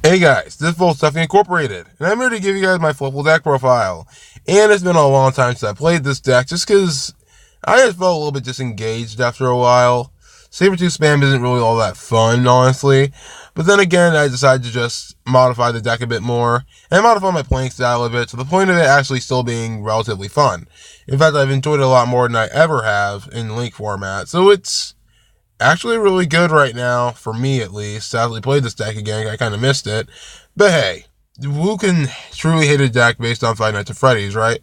Hey guys, this is Full Stuffing Incorporated, and I'm here to give you guys my Fluffal deck profile. And it's been a long time since I played this deck, just because I just felt a little bit disengaged after a while. Sabertooth spam isn't really all that fun, honestly. But then again, I decided to just modify the deck a bit more, and modify my playing style a bit, to the point of it actually still being relatively fun. In fact, I've enjoyed it a lot more than I ever have in Link format, so it's actually really good right now, for me at least. Sadly played this deck again, I kind of missed it. But hey, who can truly hate a deck based on Five Nights at Freddy's, right?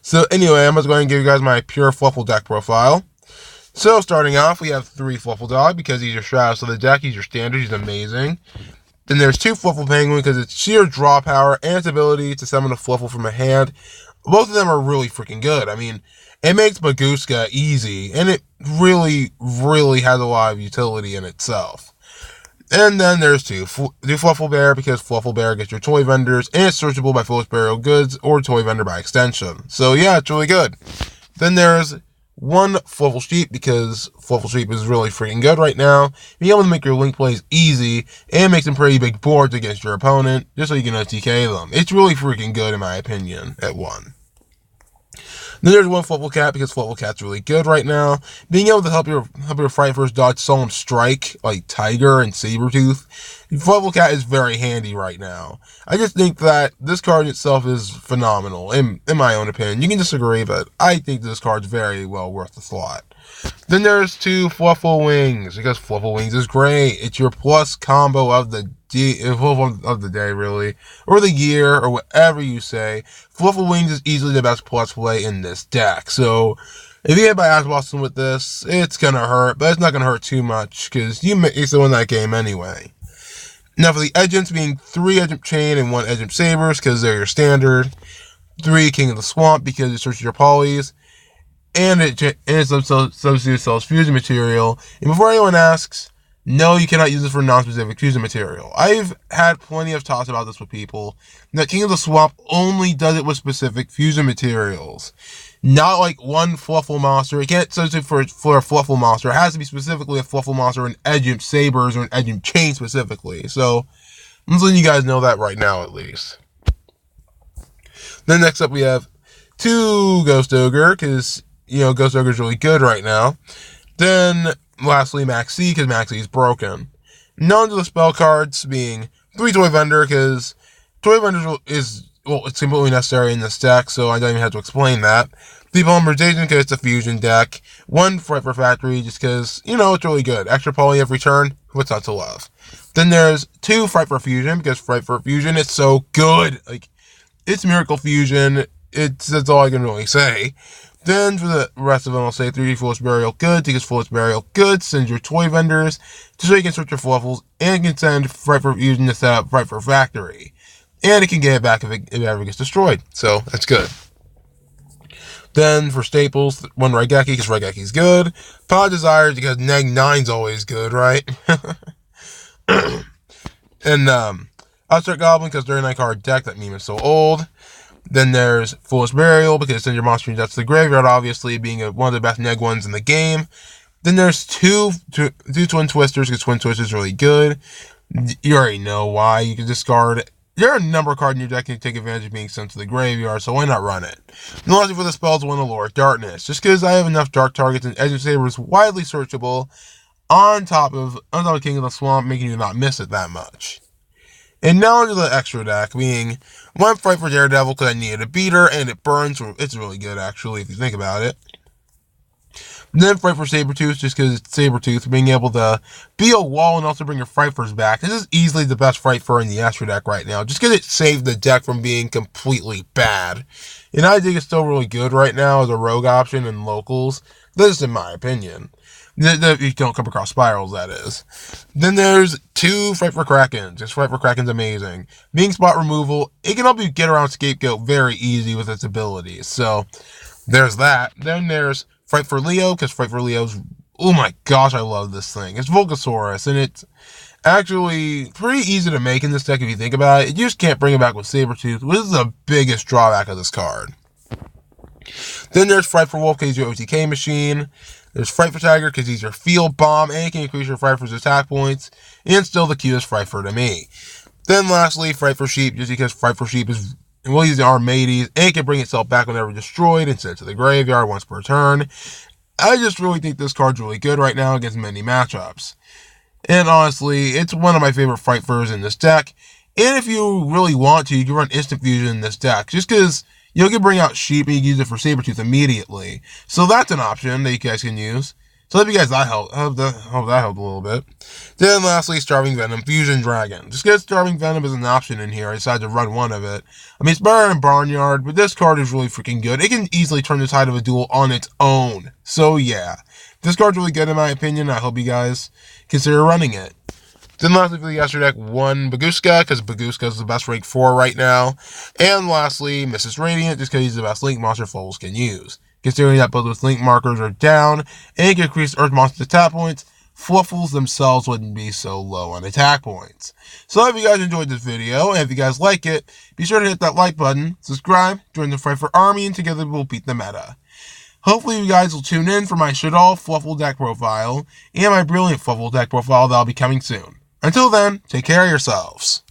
So anyway, I'm just going to give you guys my pure Fluffal deck profile. So starting off, we have 3 Fluffal Dog, because he's your Shroud of the deck, he's your standard, he's amazing. Then there's 2 Fluffal Penguin, because it's sheer draw power and its ability to summon a Fluffal from a hand. Both of them are really freaking good. I mean, it makes Maguska easy, and it really has a lot of utility in itself. And then there's 2 Fluffal Bear, because Fluffal Bear gets your toy vendors, and it's searchable by Foolish Burial Goods, or toy vendor by extension. So yeah, it's really good. Then there's 1 Fluffal Sheep, because Fluffal Sheep is really freaking good right now. Being able to make your Link plays easy, and make some pretty big boards against your opponent, just so you can OTK them. It's really freaking good in my opinion, at 1. Then there's 1 Fluffal Cat, because Fluffal Cat's really good right now. Being able to help your Frightfurs dodge Solemn Strike, like Tiger and Sabertooth. Fluffal Cat is very handy right now. I just think that this card itself is phenomenal, in my own opinion. You can disagree, but I think this card's very well worth the slot. Then there's 2 Fluffal Wings, because Fluffal Wings is great. It's your plus combo of the day, really, or the year, or whatever you say. Fluffal Wings is easily the best plus play in this deck. So if you get by Ash Boston with this, it's gonna hurt, but it's not gonna hurt too much, because you may still win that game anyway. Now for the Edgents, being 3 Edgent Chain and 1 Edgent Sabers, because they're your standard. 3 King of the Swamp, because it searches your polys. And it substitutes sells fusion material. And before anyone asks, no, you cannot use this for non-specific fusion material. I've had plenty of talks about this with people. That King of the Swamp only does it with specific fusion materials. Not like one Fluffal monster. It can't substitute for a Fluffal monster. It has to be specifically a Fluffal monster, an Edgent Sabers, or an Edgent Chain specifically. So, I'm just letting you guys know that right now, at least. Then next up we have 2 Ghost Ogre, because Ghost Ogre is really good right now. Then, lastly, Max C, because Max C is broken. None of the spell cards, being 3 Toy Vendor, because Toy Vendor is, it's completely necessary in this deck, so I don't even have to explain that. 3 Polymerization, because it's a fusion deck. 1 Frightfur Factory, just because, it's really good. Extra poly every turn, what's not to love? Then there's 2 Frightfur Fusion, because Frightfur Fusion is so good. Like, it's Miracle Fusion, that's all I can really say. Then, for the rest of them, I'll say 3D Foolish Burial Goods, because Foolish Burial Goods sends your toy vendors, just so you can search your Fluffals, and can send Frightfur Fusion to set up Frightfur Factory. And it can get it back if it ever gets destroyed, so that's good. Then, for staples, 1 Raigeki, because Raigeki's good. Pod Desires, because Neg 9's always good, right? And, Upstart Goblin, because during that card deck, that meme is so old. Then there's Foolish Burial, because it sends your monster deaths to the graveyard, obviously, being one of the best neg ones in the game. Then there's 2 Twin Twisters, because Twin Twisters is really good. You already know why. You can discard. There are a number of cards in your deck that can take advantage of being sent to the graveyard, so why not run it? And lastly for the spells, 1 Allure of Darkness, just because I have enough dark targets and Edgent Saber is widely searchable on top of King of the Swamp, making you not miss it that much. And now into the extra deck, being 1 Frightfur Daredevil, because I needed a beater, and it burns. It's really good, actually, if you think about it. And then Frightfur Sabertooth, just because it's Sabertooth, being able to be a wall and also bring your Frightfurs back. This is easily the best Frightfur in the extra deck right now, just because it saved the deck from being completely bad. And I think it's still really good right now as a rogue option in locals. This is in my opinion. You don't come across spirals, that is. Then there's 2 Frightfur Krakens. This Frightfur Kraken's amazing. Being spot removal, it can help you get around Scapegoat very easy with its abilities. So, there's that. Then there's Frightfur Leo, because Frightfur Leo's, oh my gosh, I love this thing. It's Volcasaurus, and it's actually pretty easy to make in this deck if you think about it. You just can't bring it back with Sabertooth, which is the biggest drawback of this card. Then there's Frightfur Wolf, because he's your OTK machine. There's Frightfur Tiger, because he's your field bomb, and he can increase your Frightfur's attack points, and still the cutest Frightfur to me. Then lastly, Frightful Sheep, just because Frightful Sheep is well, he's the Armades, and it can bring itself back whenever destroyed and sent to the graveyard once per turn. I just really think this card's really good right now against many matchups. And honestly, it's one of my favorite Frightfurs in this deck. And if you really want to, you can run Instant Fusion in this deck, just because you can bring out Sheep and you can use it for Sabretooth immediately. So that's an option that you guys can use. So I hope you guys that helped. Hope that helped a little bit. Then lastly, Starving Venom Fusion Dragon. Just because Starving Venom is an option in here, I decided to run one of it. I mean, it's better than Barnyard, but this card is really freaking good. It can easily turn the tide of a duel on its own. So yeah, this card's really good in my opinion. I hope you guys consider running it. Then lastly for the Yester deck, 1 Baguska, because Baguska is the best rank 4 right now. And lastly, Mrs. Radiant, just because he's the best Link monster Fluffals can use. Considering that both with Link markers are down, and can increase Earth monster attack points, Fluffals themselves wouldn't be so low on attack points. So I hope you guys enjoyed this video, and if you guys like it, be sure to hit that like button, subscribe, join the Frightfur Army, and together we'll beat the meta. Hopefully you guys will tune in for my Shaddoll Fluffal deck profile, and my brilliant Fluffal deck profile that'll be coming soon. Until then, take care of yourselves.